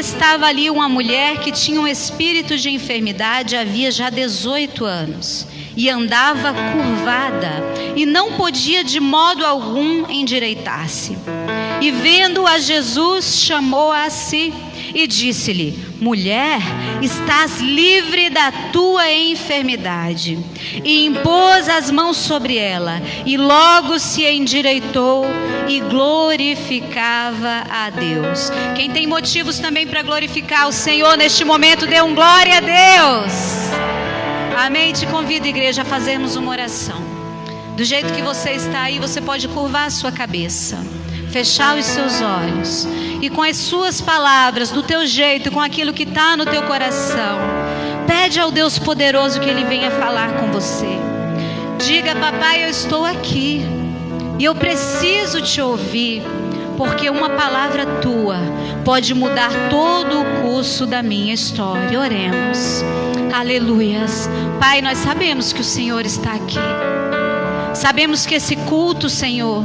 estava ali uma mulher que tinha um espírito de enfermidade havia já 18 anos. E andava curvada, e não podia de modo algum endireitar-se. E vendo-a Jesus, chamou-a a si e disse-lhe: mulher, estás livre da tua enfermidade. E impôs as mãos sobre ela, e logo se endireitou e glorificava a Deus. Quem tem motivos também para glorificar o Senhor neste momento, dê um glória a Deus. Amém? Te convido, igreja, a fazermos uma oração. Do jeito que você está aí, você pode curvar a sua cabeça, fechar os seus olhos, e com as suas palavras, do teu jeito, com aquilo que está no teu coração, pede ao Deus poderoso que Ele venha falar com você. Diga: papai, eu estou aqui e eu preciso te ouvir, porque uma palavra tua pode mudar todo o curso da minha história. Oremos. Aleluias. Pai, nós sabemos que o Senhor está aqui. Sabemos que esse culto, Senhor,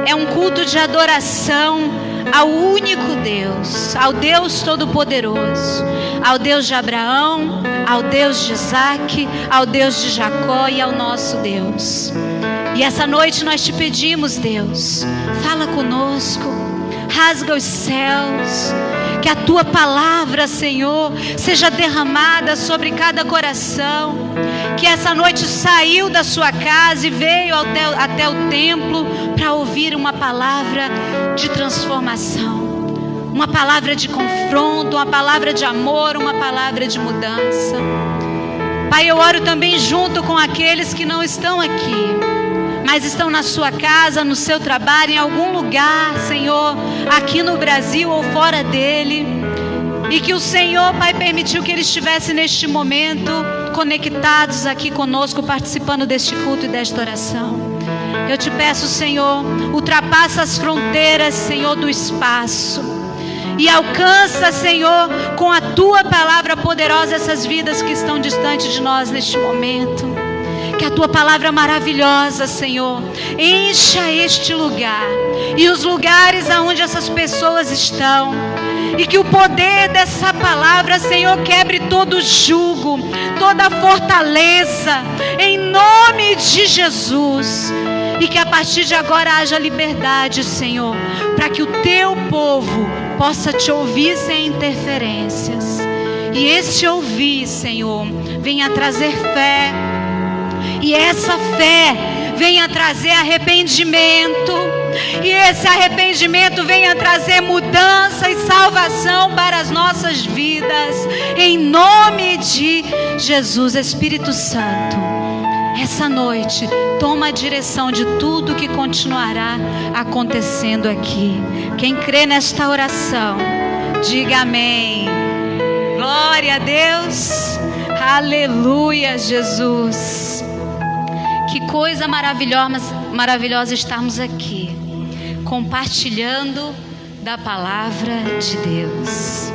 é um culto de adoração ao único Deus, ao Deus Todo-Poderoso, ao Deus de Abraão, ao Deus de Isaac, ao Deus de Jacó e ao nosso Deus. E essa noite nós te pedimos, Deus, fala conosco, rasga os céus, que a tua palavra, Senhor, seja derramada sobre cada coração, que essa noite saiu da sua casa e veio até o templo para ouvir uma palavra de transformação, uma palavra de confronto, uma palavra de amor, uma palavra de mudança. Pai, eu oro também junto com aqueles que não estão aqui, mas estão na sua casa, no seu trabalho, em algum lugar, Senhor, aqui no Brasil ou fora dele, e que o Senhor, Pai, permitiu que eles estivessem neste momento conectados aqui conosco, participando deste culto e desta oração. Eu te peço, Senhor, ultrapassa as fronteiras, Senhor, do espaço, e alcança, Senhor, com a tua palavra poderosa essas vidas que estão distantes de nós neste momento. Que a tua palavra maravilhosa, Senhor, encha este lugar e os lugares aonde essas pessoas estão, e que o poder dessa palavra, Senhor, quebre todo jugo, toda fortaleza, em nome de Jesus. E que a partir de agora haja liberdade, Senhor, para que o teu povo possa te ouvir sem interferências. E esse ouvir, Senhor, venha trazer fé. E essa fé venha trazer arrependimento. E esse arrependimento venha trazer mudança e salvação para as nossas vidas. Em nome de Jesus. Espírito Santo, essa noite toma a direção de tudo que continuará acontecendo aqui. Quem crê nesta oração, diga amém. Glória a Deus. Aleluia, Jesus. Que coisa maravilhosa estarmos aqui, compartilhando da palavra de Deus.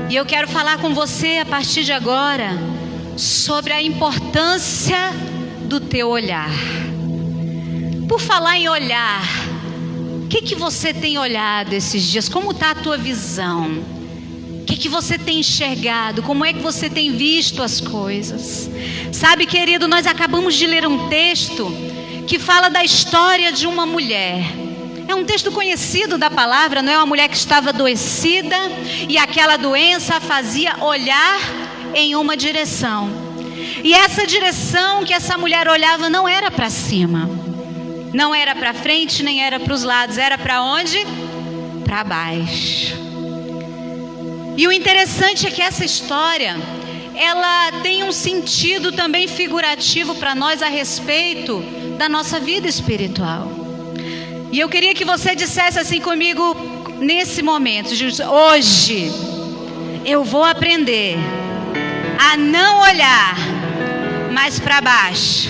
E eu quero falar com você a partir de agora sobre a importância do teu olhar. Por falar em olhar, o que você tem olhado esses dias? Como está a tua visão? O que você tem enxergado? Como é que você tem visto as coisas? Sabe, querido, nós acabamos de ler um texto que fala da história de uma mulher. É um texto conhecido da palavra, não é? Uma mulher que estava adoecida e aquela doença a fazia olhar em uma direção. E essa direção que essa mulher olhava não era para cima, não era para frente, nem era para os lados. Era para onde? Para baixo. E o interessante é que essa história, ela tem um sentido também figurativo para nós a respeito da nossa vida espiritual. E eu queria que você dissesse assim comigo nesse momento: hoje eu vou aprender a não olhar mais para baixo.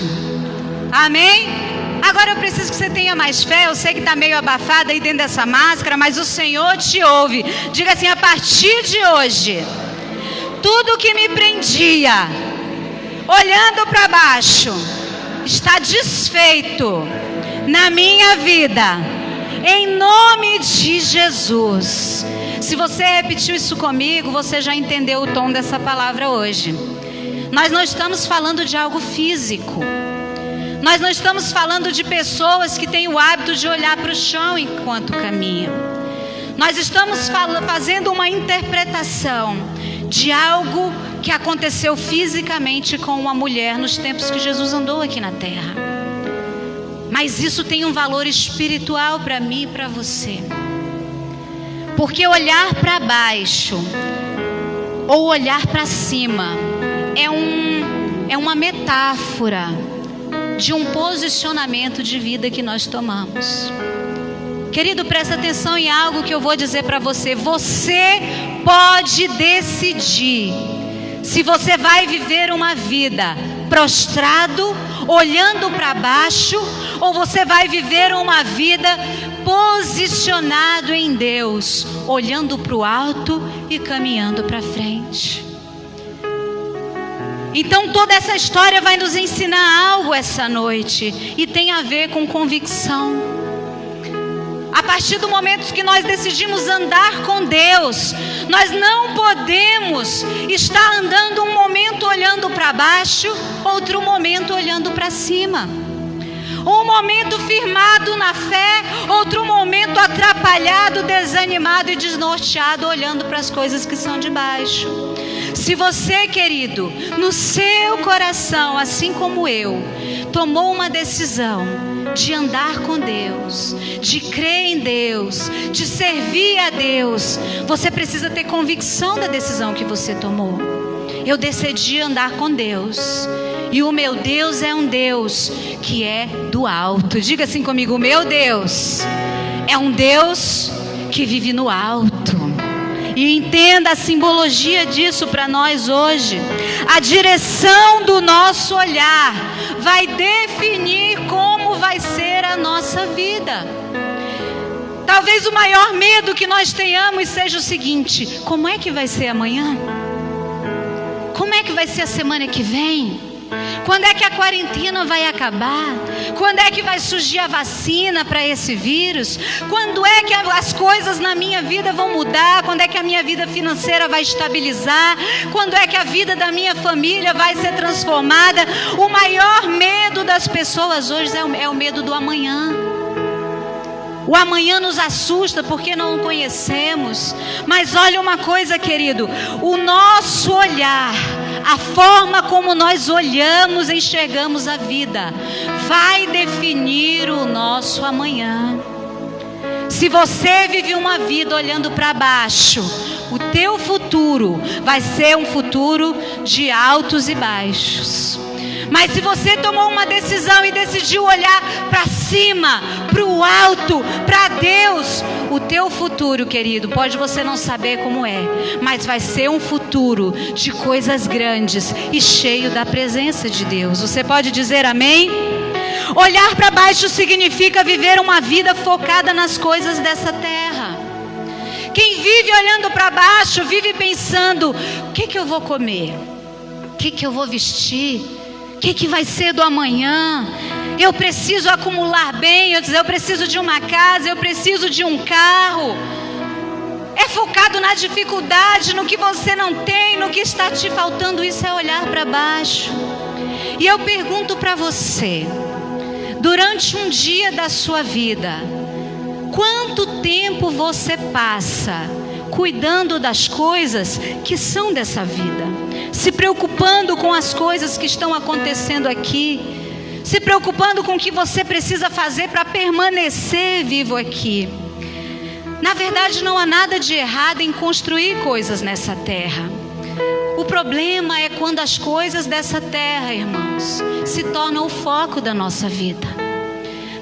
Amém? Agora eu preciso que você tenha mais fé. Eu sei que está meio abafada aí dentro dessa máscara, mas o Senhor te ouve. Diga assim: a partir de hoje, tudo que me prendia olhando para baixo está desfeito na minha vida, em nome de Jesus. Se você repetiu isso comigo, você já entendeu o tom dessa palavra hoje. Nós não estamos falando de algo físico. Nós não estamos falando de pessoas que têm o hábito de olhar para o chão enquanto caminham. Nós estamos fazendo uma interpretação de algo que aconteceu fisicamente com uma mulher nos tempos que Jesus andou aqui na terra. Mas isso tem um valor espiritual para mim e para você. Porque olhar para baixo ou olhar para cima é uma metáfora de um posicionamento de vida que nós tomamos. Querido, presta atenção em algo que eu vou dizer para você. Você pode decidir se você vai viver uma vida prostrado, olhando para baixo, ou você vai viver uma vida posicionado em Deus, olhando para o alto e caminhando para frente. Então toda essa história vai nos ensinar algo essa noite, e tem a ver com convicção. A partir do momento que nós decidimos andar com Deus, nós não podemos estar andando um momento olhando para baixo, outro momento olhando para cima. Um momento firmado na fé, outro momento atrapalhado, desanimado e desnorteado, olhando para as coisas que são de baixo. Se você, querido, no seu coração, assim como eu, tomou uma decisão de andar com Deus, de crer em Deus, de servir a Deus, você precisa ter convicção da decisão que você tomou. Eu decidi andar com Deus, e o meu Deus é um Deus que é do alto. Diga assim comigo: o meu Deus é um Deus que vive no alto. E entenda a simbologia disso para nós hoje. A direção do nosso olhar vai definir como vai ser a nossa vida. Talvez o maior medo que nós tenhamos seja o seguinte: como é que vai ser amanhã? Como é que vai ser a semana que vem? Quando é que a quarentena vai acabar? Quando é que vai surgir a vacina para esse vírus? Quando é que as coisas na minha vida vão mudar? Quando é que a minha vida financeira vai estabilizar? Quando é que a vida da minha família vai ser transformada? O maior medo das pessoas hoje é o medo do amanhã. O amanhã nos assusta porque não o conhecemos. Mas olha uma coisa, querido: o nosso olhar, a forma como nós olhamos, enxergamos a vida, vai definir o nosso amanhã. Se você vive uma vida olhando para baixo, o teu futuro vai ser um futuro de altos e baixos. Mas se você tomou uma decisão e decidiu olhar para cima, para o alto, para Deus, o teu futuro, querido, pode você não saber como é, mas vai ser um futuro de coisas grandes e cheio da presença de Deus. Você pode dizer amém? Olhar para baixo significa viver uma vida focada nas coisas dessa terra. Quem vive olhando para baixo, vive pensando: o que eu vou comer? O que eu vou vestir? O que vai ser do amanhã? Eu preciso acumular bem, eu preciso de uma casa, eu preciso de um carro. É focado na dificuldade, no que você não tem, no que está te faltando. Isso é olhar para baixo. E eu pergunto para você, durante um dia da sua vida, quanto tempo você passa cuidando das coisas que são dessa vida? Se preocupando com as coisas que estão acontecendo aqui, se preocupando com o que você precisa fazer para permanecer vivo aqui. Na verdade, não há nada de errado em construir coisas nessa terra. O problema é quando as coisas dessa terra, irmãos, se tornam o foco da nossa vida.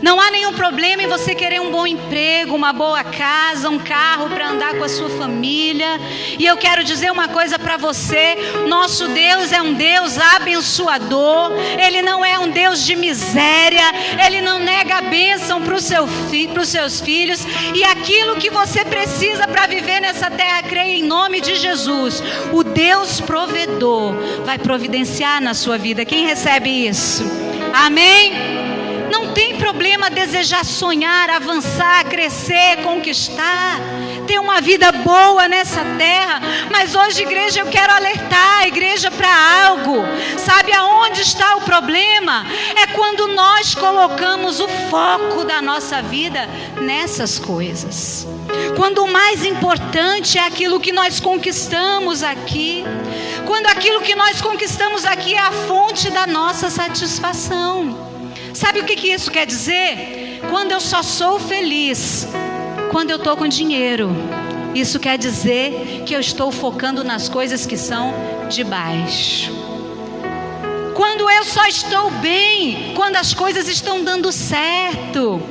Não há nenhum problema em você querer um bom emprego, uma boa casa, um carro para andar com a sua família. E eu quero dizer uma coisa para você: nosso Deus é um Deus abençoador. Ele não é um Deus de miséria. Ele não nega a bênção para os seus filhos. E aquilo que você precisa para viver nessa terra, creia em nome de Jesus. O Deus provedor vai providenciar na sua vida. Quem recebe isso? Amém? Não tem problema desejar sonhar, avançar, crescer, conquistar, ter uma vida boa nessa terra. Mas hoje, igreja, eu quero alertar a igreja para algo. Sabe aonde está o problema? É quando nós colocamos o foco da nossa vida nessas coisas. Quando o mais importante é aquilo que nós conquistamos aqui. Quando aquilo que nós conquistamos aqui é a fonte da nossa satisfação. Sabe o que isso quer dizer? Quando eu só sou feliz quando eu estou com dinheiro. Isso quer dizer que eu estou focando nas coisas que são de baixo. Quando eu só estou bem quando as coisas estão dando certo.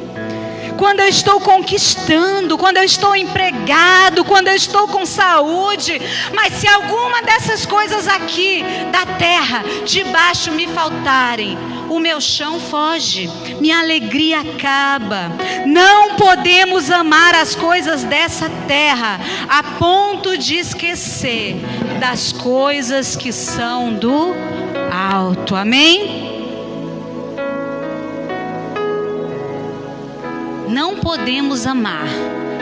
Quando eu estou conquistando, quando eu estou empregado, quando eu estou com saúde. Mas se alguma dessas coisas aqui da terra, de baixo, me faltarem, o meu chão foge, minha alegria acaba. Não podemos amar as coisas dessa terra a ponto de esquecer das coisas que são do alto. Amém? Não podemos amar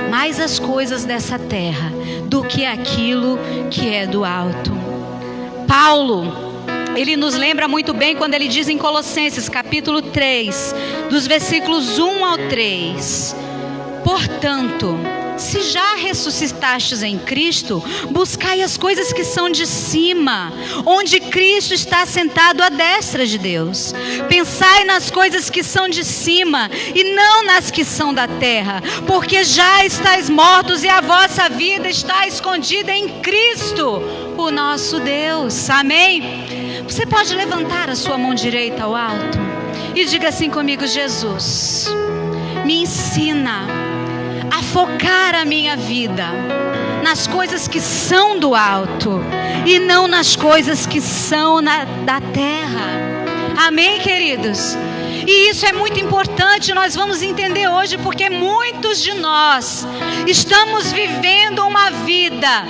mais as coisas dessa terra do que aquilo que é do alto. Paulo, ele nos lembra muito bem quando ele diz em Colossenses capítulo 3, dos versículos 1 ao 3: portanto, se já ressuscitastes em Cristo, buscai as coisas que são de cima, onde Cristo está sentado à destra de Deus. Pensai nas coisas que são de cima e não nas que são da terra, porque já estáis mortos e a vossa vida está escondida em Cristo, o nosso Deus. Amém? Você pode levantar a sua mão direita ao alto e diga assim comigo: Jesus, me ensina a focar a minha vida nas coisas que são do alto e não nas coisas que são da terra. Amém, queridos? E isso é muito importante, nós vamos entender hoje, porque muitos de nós estamos vivendo uma vida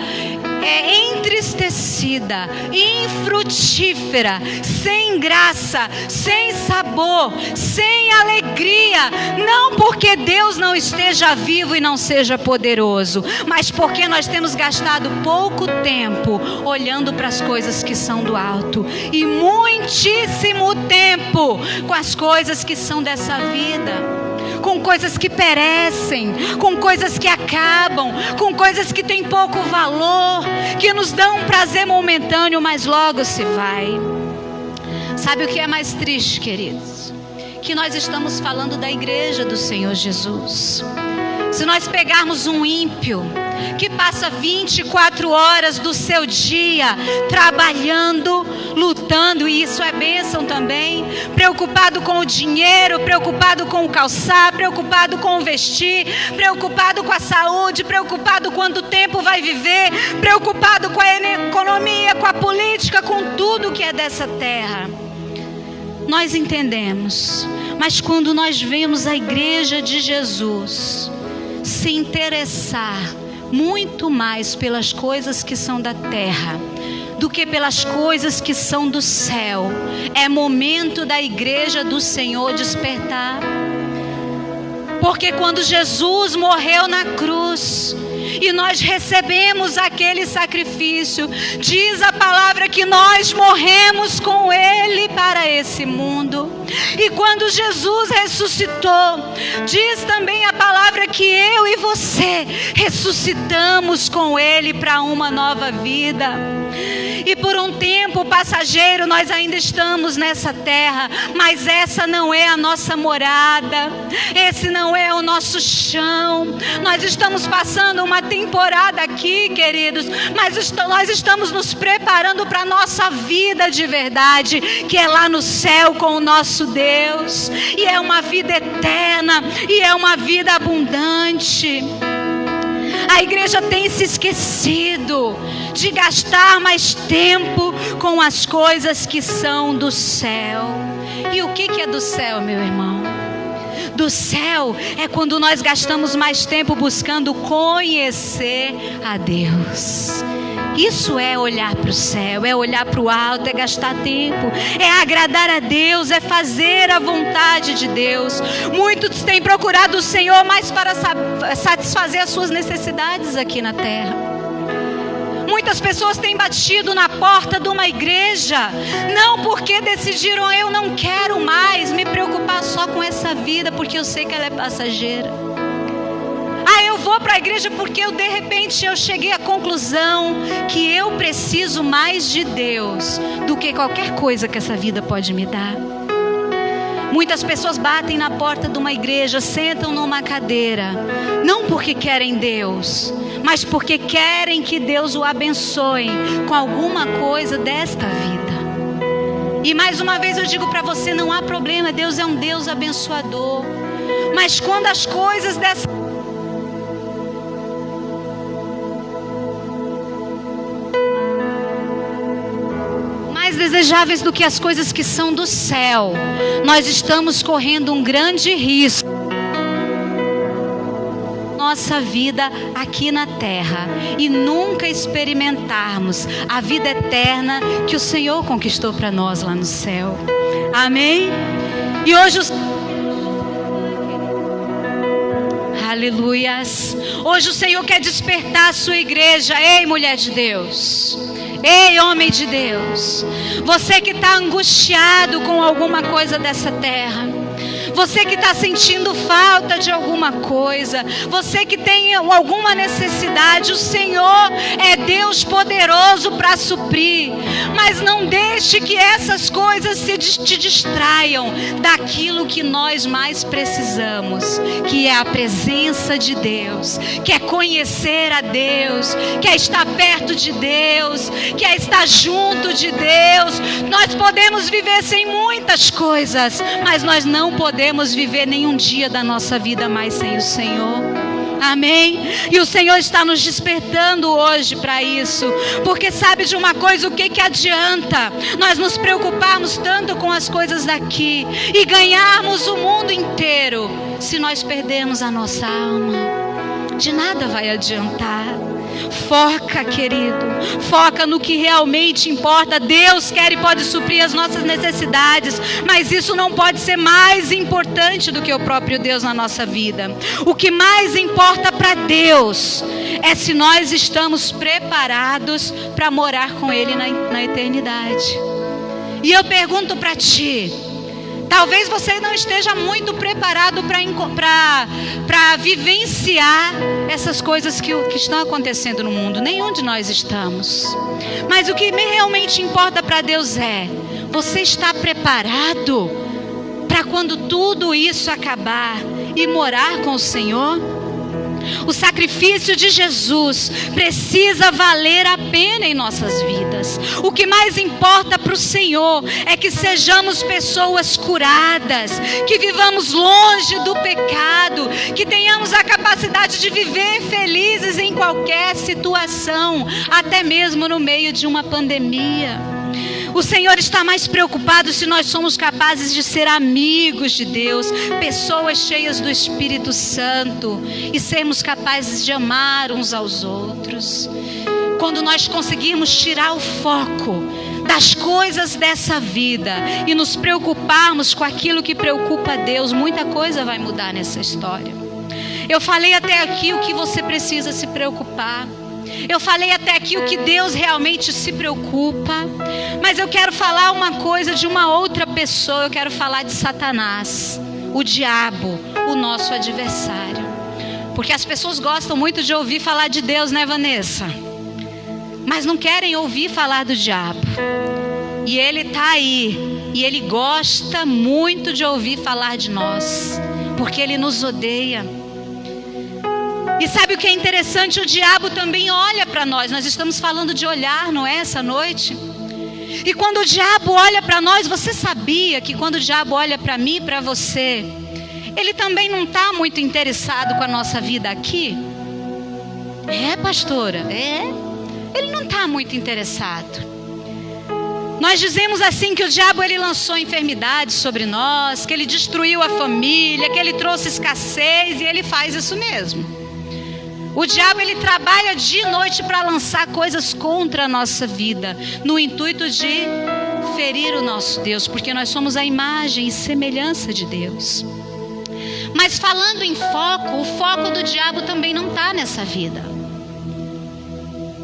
entristecida, infrutífera, sem graça, sem sabor, sem alegria. Não porque Deus não esteja vivo e não seja poderoso, mas porque nós temos gastado pouco tempo olhando para as coisas que são do alto e muitíssimo tempo com as coisas que são dessa vida. Com coisas que perecem, com coisas que acabam, com coisas que têm pouco valor, que nos dão um prazer momentâneo, mas logo se vai. Sabe o que é mais triste, queridos? Que nós estamos falando da igreja do Senhor Jesus. Se nós pegarmos um ímpio que passa 24 horas do seu dia trabalhando, lutando, e isso é bênção também, preocupado com o dinheiro, preocupado com o calçar, preocupado com o vestir, preocupado com a saúde, preocupado quanto tempo vai viver, preocupado com a economia, com a política, com tudo que é dessa terra. Nós entendemos, mas quando nós vemos a igreja de Jesus se interessar muito mais pelas coisas que são da terra do que pelas coisas que são do céu, é momento da igreja do Senhor despertar. Porque quando Jesus morreu na cruz e nós recebemos aquele sacrifício, diz a palavra que nós morremos com Ele para esse mundo. E quando Jesus ressuscitou, diz também a palavra que eu e você ressuscitamos com Ele para uma nova vida. E por um tempo passageiro nós ainda estamos nessa terra, mas essa não é a nossa morada, esse não é o nosso chão. Nós estamos passando uma temporada aqui, queridos, mas nós estamos nos preparando para a nossa vida de verdade, que é lá no céu com o nosso Deus, e é uma vida eterna, e é uma vida abundante. A igreja tem se esquecido de gastar mais tempo com as coisas que são do céu. E o que é do céu, meu irmão? Do céu é quando nós gastamos mais tempo buscando conhecer a Deus. Isso é olhar para o céu, é olhar para o alto, é gastar tempo, é agradar a Deus, é fazer a vontade de Deus. Muitos têm procurado o Senhor mais para satisfazer as suas necessidades aqui na terra. Muitas pessoas têm batido na porta de uma igreja, não porque decidiram, eu não quero mais me preocupar só com essa vida, porque eu sei que ela é passageira. Eu vou para a igreja porque de repente eu cheguei à conclusão que eu preciso mais de Deus do que qualquer coisa que essa vida pode me dar. Muitas pessoas batem na porta de uma igreja, sentam numa cadeira, não porque querem Deus, mas porque querem que Deus o abençoe com alguma coisa desta vida. E mais uma vez eu digo para você, não há problema, Deus é um Deus abençoador. Mas quando as coisas dessa desejáveis do que as coisas que são do céu, nós estamos correndo um grande risco nossa vida aqui na terra e nunca experimentarmos a vida eterna que o Senhor conquistou para nós lá no céu. Amém? E hoje aleluias. Hoje o Senhor quer despertar a sua igreja. Ei, mulher de Deus. Ei, homem de Deus. Você que está angustiado com alguma coisa dessa terra. Você que está sentindo falta de alguma coisa. Você que tem alguma necessidade. O Senhor é Deus poderoso para suprir. Mas não deixe que essas coisas te distraiam daquilo que nós mais precisamos, que é a presença de Deus, que é conhecer a Deus, que é estar perto de Deus, que é estar junto de Deus. Nós podemos viver sem muitas coisas, mas nós não podemos viver nenhum dia da nossa vida mais sem o Senhor. Amém? E o Senhor está nos despertando hoje para isso. Porque sabe de uma coisa, o que adianta nós nos preocuparmos tanto com as coisas daqui e ganharmos o mundo inteiro se nós perdermos a nossa alma? De nada vai adiantar. Foca, querido, foca no que realmente importa. Deus quer e pode suprir as nossas necessidades, mas isso não pode ser mais importante do que o próprio Deus na nossa vida. O que mais importa para Deus é se nós estamos preparados para morar com Ele na eternidade. E eu pergunto para ti, talvez você não esteja muito preparado para vivenciar essas coisas que estão acontecendo no mundo. Nenhum de nós estamos. Mas o que realmente importa para Deus é: você está preparado para quando tudo isso acabar e morar com o Senhor? O sacrifício de Jesus precisa valer a pena em nossas vidas. O que mais importa para o Senhor é que sejamos pessoas curadas, que vivamos longe do pecado, que tenhamos a capacidade de viver felizes em qualquer situação, até mesmo no meio de uma pandemia. O Senhor está mais preocupado se nós somos capazes de ser amigos de Deus, pessoas cheias do Espírito Santo, e sermos capazes de amar uns aos outros. Quando nós conseguirmos tirar o foco das coisas dessa vida e nos preocuparmos com aquilo que preocupa a Deus, muita coisa vai mudar nessa história. Eu falei até aqui o que você precisa se preocupar. Eu falei até aqui o que Deus realmente se preocupa. Mas eu quero falar uma coisa de uma outra pessoa. Eu quero falar de Satanás, o diabo, o nosso adversário. Porque as pessoas gostam muito de ouvir falar de Deus, né, Vanessa? Mas não querem ouvir falar do diabo. E ele está aí. E ele gosta muito de ouvir falar de nós, porque ele nos odeia. E sabe o que é interessante? O diabo também olha para nós. Nós estamos falando de olhar, não é, essa noite? E quando o diabo olha para nós, você sabia que quando o diabo olha para mim e para você, ele também não está muito interessado com a nossa vida aqui? É, pastora? É. Ele não está muito interessado. Nós dizemos assim que o diabo ele lançou enfermidades sobre nós, que ele destruiu a família, que ele trouxe escassez, e ele faz isso mesmo. O diabo, ele trabalha dia e noite para lançar coisas contra a nossa vida, no intuito de ferir o nosso Deus, porque nós somos a imagem e semelhança de Deus. Mas falando em foco, o foco do diabo também não está nessa vida.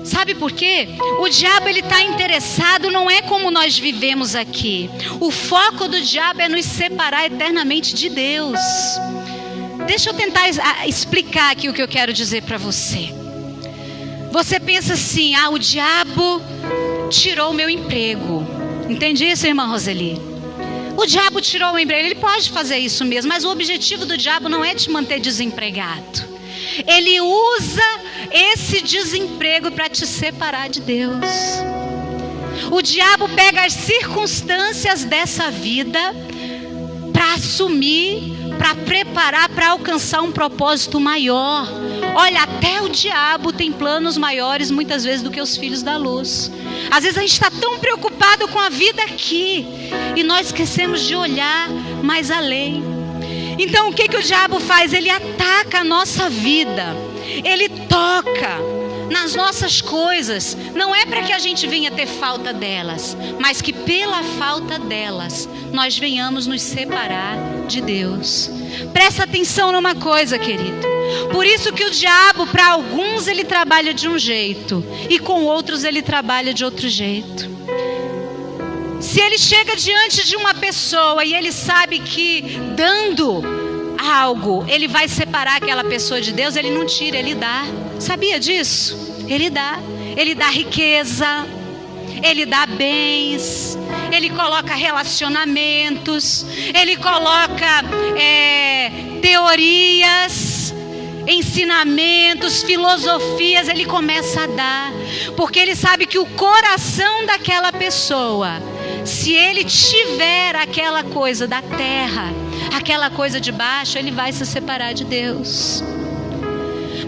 Sabe por quê? O diabo, ele está interessado, não é como nós vivemos aqui. O foco do diabo é nos separar eternamente de Deus. Deixa eu tentar explicar aqui o que eu quero dizer para você. Você pensa assim: o diabo tirou o meu emprego. Entende isso, irmã Roseli? O diabo tirou o emprego. Ele pode fazer isso mesmo, mas o objetivo do diabo não é te manter desempregado. Ele usa esse desemprego para te separar de Deus. O diabo pega as circunstâncias dessa vida para assumir, para preparar, para alcançar um propósito maior. Olha, até o diabo tem planos maiores muitas vezes do que os filhos da luz. Às vezes a gente está tão preocupado com a vida aqui e nós esquecemos de olhar mais além. Então o que o diabo faz? Ele ataca a nossa vida, ele toca nas nossas coisas. Não é para que a gente venha ter falta delas, mas que pela falta delas nós venhamos nos separar de Deus. Presta atenção numa coisa, querido. Por isso que o diabo, para alguns ele trabalha de um jeito e com outros ele trabalha de outro jeito. Se ele chega diante de uma pessoa e ele sabe que dando algo ele vai separar aquela pessoa de Deus, ele não tira, ele dá. Sabia disso? Ele dá riqueza, ele dá bens, ele coloca relacionamentos, ele coloca teorias, ensinamentos, filosofias, ele começa a dar, porque ele sabe que o coração daquela pessoa, se ele tiver aquela coisa da terra, aquela coisa de baixo, ele vai se separar de Deus.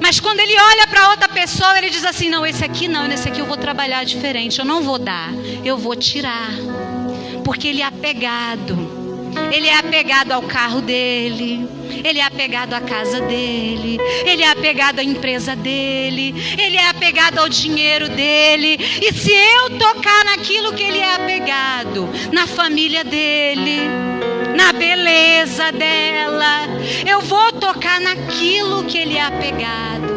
Mas quando ele olha para outra pessoa, ele diz assim: não, esse aqui não, nesse aqui eu vou trabalhar diferente, eu não vou dar, eu vou tirar. Porque ele é apegado. Ele é apegado ao carro dele, ele é apegado à casa dele, ele é apegado à empresa dele, ele é apegado ao dinheiro dele. E se eu tocar naquilo que ele é apegado, na família dele, na beleza dela, eu vou tocar naquilo que ele é apegado,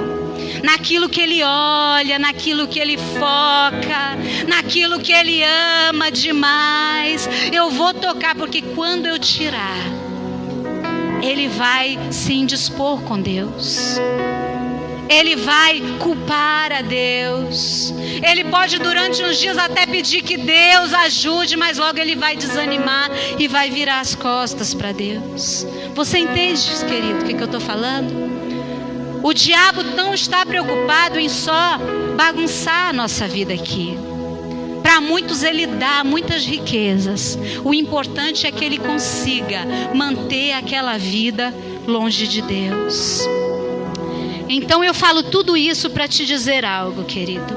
naquilo que ele olha, naquilo que ele foca, naquilo que ele ama demais. Eu vou tocar, porque quando eu tirar, ele vai se indispor com Deus, ele vai culpar a Deus, ele pode durante uns dias até pedir que Deus ajude, mas logo ele vai desanimar e vai virar as costas para Deus. Você entende, querido, o que eu estou falando? O diabo não está preocupado em só bagunçar a nossa vida aqui. Para muitos ele dá muitas riquezas. O importante é que ele consiga manter aquela vida longe de Deus. Então eu falo tudo isso para te dizer algo, querido.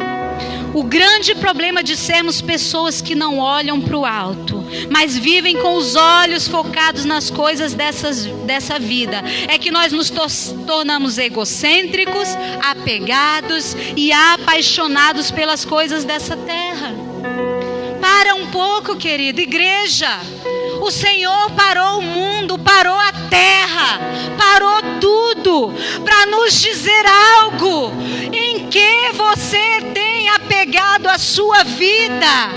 O grande problema de sermos pessoas que não olham para o alto, mas vivem com os olhos focados nas coisas dessa vida, é que nós nos tornamos egocêntricos, apegados e apaixonados pelas coisas dessa terra. Para um pouco, querido, igreja. O Senhor parou o mundo, parou a terra, parou tudo para nos dizer algo. Em que você tem apegado a sua vida?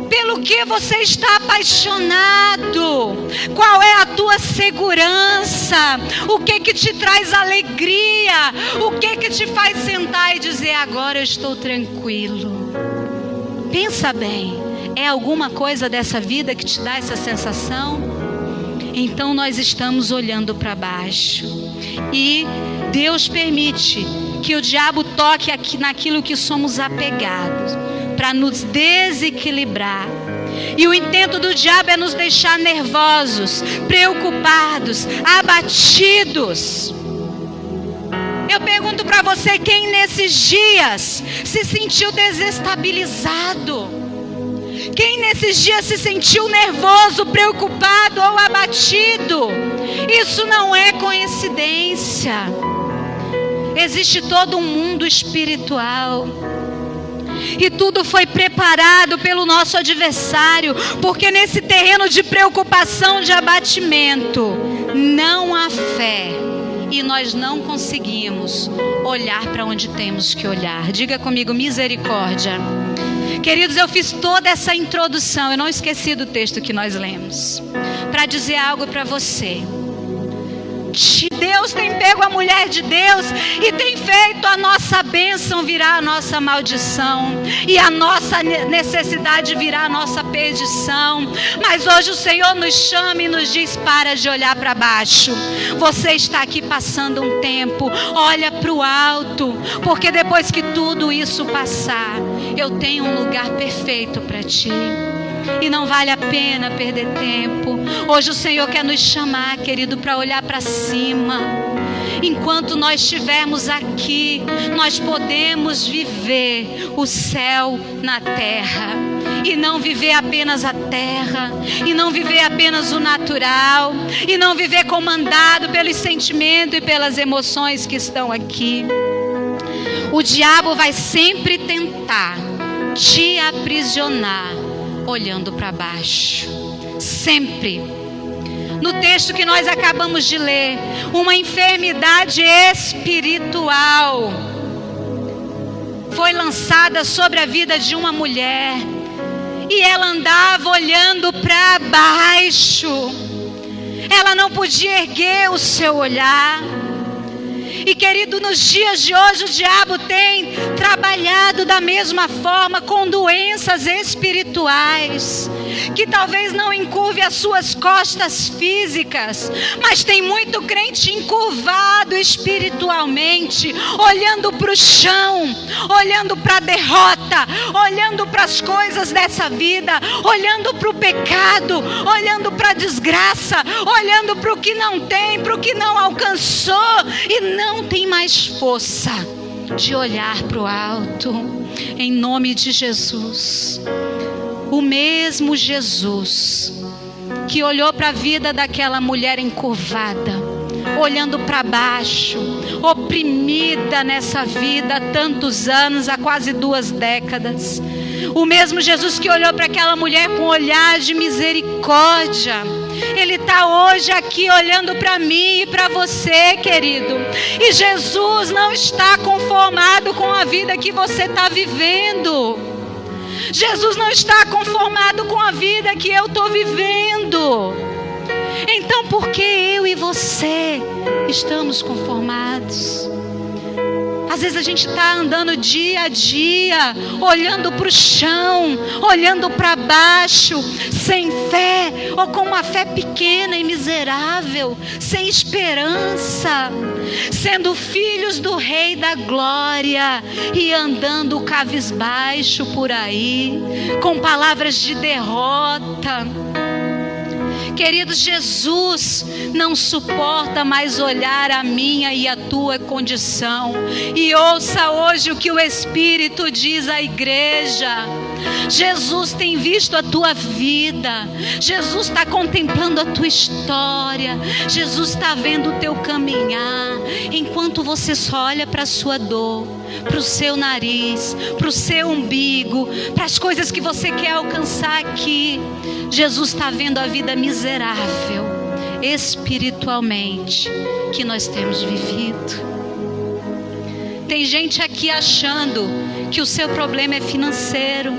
Pelo que você está apaixonado? Qual é a tua segurança? O que te traz alegria? O que te faz sentar e dizer: agora eu estou tranquilo? Pensa bem. É alguma coisa dessa vida que te dá essa sensação? Então nós estamos olhando para baixo. E Deus permite que o diabo toque aqui naquilo que somos apegados, para nos desequilibrar. E o intento do diabo é nos deixar nervosos, preocupados, abatidos. Eu pergunto para você, quem nesses dias se sentiu desestabilizado? Quem nesses dias se sentiu nervoso, preocupado ou abatido? Isso não é coincidência. existe todo um mundo espiritual. E tudo foi preparado pelo nosso adversário, porque nesse terreno de preocupação, de abatimento, não há fé. E nós não conseguimos olhar para onde temos que olhar. Diga comigo, misericórdia. Queridos, eu fiz toda essa introdução, eu não esqueci do texto que nós lemos, para dizer algo para você. Deus tem pego a mulher de Deus e tem feito a nossa bênção virar a nossa maldição, e a nossa necessidade virar a nossa perdição. Mas hoje o Senhor nos chama e nos diz: para de olhar para baixo. Você está aqui passando um tempo, olha para o alto, porque depois que tudo isso passar, eu tenho um lugar perfeito para ti. E não vale a pena perder tempo. Hoje o Senhor quer nos chamar, querido, para olhar para cima. Enquanto nós estivermos aqui, nós podemos viver o céu na terra. E não viver apenas a terra, e não viver apenas o natural, e não viver comandado pelos sentimentos e pelas emoções que estão aqui. O diabo vai sempre tentar te aprisionar olhando para baixo, sempre. No texto que nós acabamos de ler, uma enfermidade espiritual foi lançada sobre a vida de uma mulher, e ela andava olhando para baixo, ela não podia erguer o seu olhar. E querido, nos dias de hoje o diabo tem trabalhado da mesma forma com doenças espirituais, que talvez não encurve as suas costas físicas, mas tem muito crente encurvado espiritualmente, olhando para o chão, olhando para a derrota, olhando para as coisas dessa vida, olhando para o pecado, olhando para a desgraça, olhando para o que não tem, para o que não alcançou, e não tem mais força de olhar para o alto. Em nome de Jesus. O mesmo Jesus que olhou para a vida daquela mulher encurvada, olhando para baixo, oprimida nessa vida há tantos anos, há quase 2 décadas. O mesmo Jesus que olhou para aquela mulher com olhar de misericórdia, Ele está hoje aqui olhando para mim e para você, querido. E Jesus não está conformado com a vida que você está vivendo. Jesus não está conformado com a vida que eu estou vivendo. Então por que eu e você estamos conformados? Às vezes a gente está andando dia a dia, olhando para o chão, olhando para baixo, sem fé, ou com uma fé pequena e miserável, sem esperança, sendo filhos do Rei da Glória e andando cabisbaixo por aí, com palavras de derrota. Queridos, Jesus não suporta mais olhar a minha e a tua condição. E ouça hoje o que o Espírito diz à igreja. Jesus tem visto a tua vida. Jesus está contemplando a tua história. Jesus está vendo o teu caminhar. Enquanto você só olha para a sua dor, para o seu nariz, para o seu umbigo, para as coisas que você quer alcançar aqui, Jesus está vendo a vida miserável, espiritualmente, que nós temos vivido. Tem gente aqui achando que o seu problema é financeiro,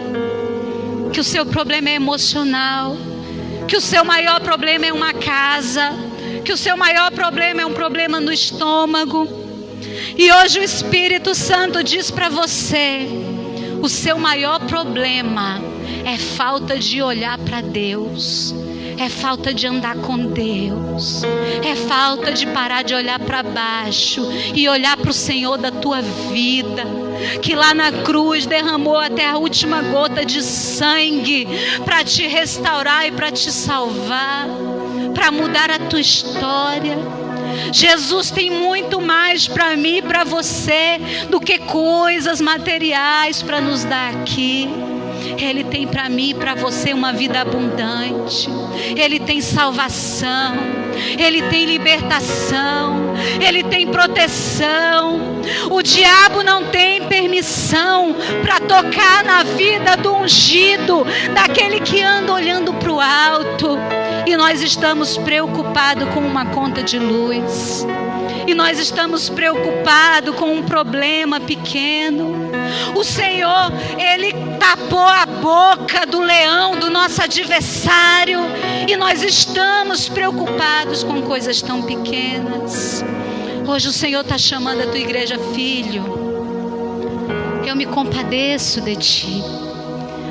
que o seu problema é emocional, que o seu maior problema é uma casa, que o seu maior problema é um problema no estômago. E hoje o Espírito Santo diz para você: o seu maior problema é falta de olhar para Deus, é falta de andar com Deus, é falta de parar de olhar para baixo e olhar para o Senhor da tua vida, que lá na cruz derramou até a última gota de sangue para te restaurar e para te salvar, para mudar a tua história. Jesus tem muito mais para mim e para você do que coisas materiais para nos dar aqui. Ele tem para mim e para você uma vida abundante. Ele tem salvação, Ele tem libertação, Ele tem proteção. O diabo não tem permissão para tocar na vida do ungido, daquele que anda olhando para o alto. E nós estamos preocupados com uma conta de luz, e nós estamos preocupados com um problema pequeno. O Senhor, Ele tapou a boca do leão, do nosso adversário, e nós estamos preocupados com coisas tão pequenas. Hoje o Senhor está chamando a tua igreja: filho, eu me compadeço de ti,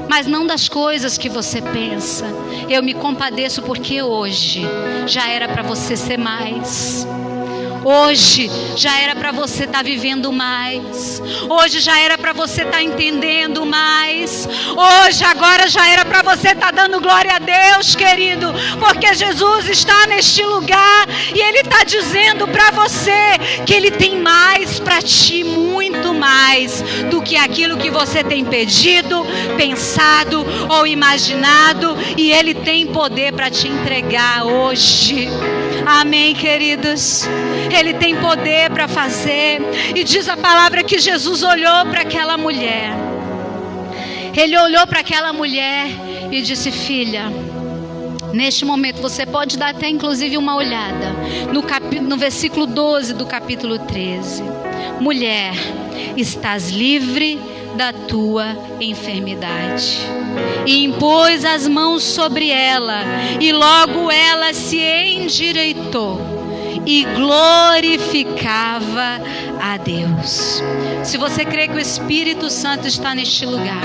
mas não das coisas que você pensa. Eu me compadeço porque hoje já era para você ser mais. Hoje já era para você estar vivendo mais. Hoje já era para você estar entendendo mais. Hoje, agora já era para você estar dando glória a Deus, querido, porque Jesus está neste lugar e Ele está dizendo para você que Ele tem mais para ti, muito mais do que aquilo que você tem pedido, pensado ou imaginado, e Ele tem poder para te entregar hoje. Amém, queridos? Ele tem poder para fazer. E diz a palavra que Jesus olhou para aquela mulher. Ele olhou para aquela mulher e disse: filha, neste momento você pode dar até inclusive uma olhada no versículo 12 do capítulo 13. Mulher, estás livre da tua enfermidade. E impôs as mãos sobre ela, e logo ela se endireitou e glorificava a Deus. Se você crê que o Espírito Santo está neste lugar,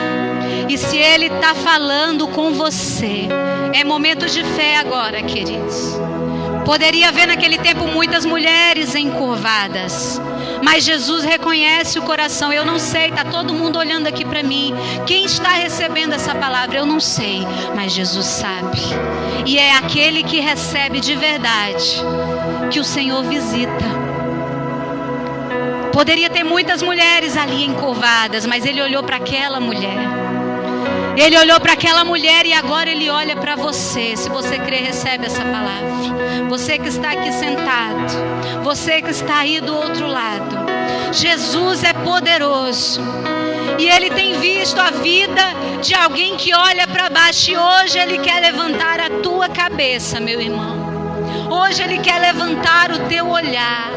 e se Ele está falando com você, é momento de fé agora, queridos. Poderia haver naquele tempo muitas mulheres encurvadas, mas Jesus reconhece o coração. Eu não sei, está todo mundo olhando aqui para mim. Quem está recebendo essa palavra? Eu não sei, mas Jesus sabe. E é aquele que recebe de verdade que o Senhor visita. Poderia ter muitas mulheres ali encurvadas, mas Ele olhou para aquela mulher. Ele olhou para aquela mulher e agora Ele olha para você. Se você crê, recebe essa palavra. Você que está aqui sentado, você que está aí do outro lado, Jesus é poderoso. E Ele tem visto a vida de alguém que olha para baixo. E hoje Ele quer levantar a tua cabeça, meu irmão. Hoje Ele quer levantar o teu olhar.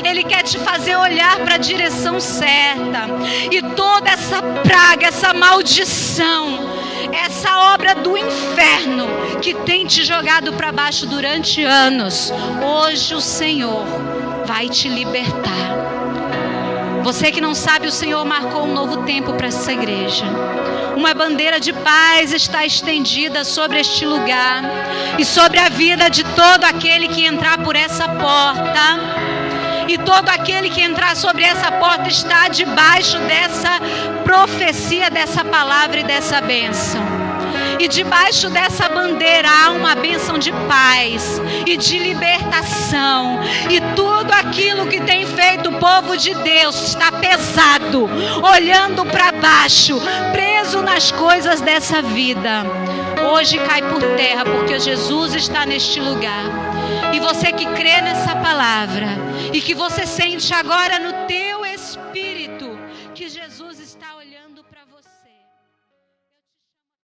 Ele quer te fazer olhar para a direção certa. E toda essa praga, essa maldição, essa obra do inferno que tem te jogado para baixo durante anos, hoje o Senhor vai te libertar. Você que não sabe, o Senhor marcou um novo tempo para essa igreja. Uma bandeira de paz está estendida sobre este lugar e sobre a vida de todo aquele que entrar por essa porta. E todo aquele que entrar sobre essa porta está debaixo dessa profecia, dessa palavra e dessa bênção. E debaixo dessa bandeira há uma bênção de paz e de libertação. E tudo aquilo que tem feito o povo de Deus está pesado, olhando para baixo, preso nas coisas dessa vida, hoje cai por terra, porque Jesus está neste lugar. E você que crê nessa palavra e que você sente agora no teu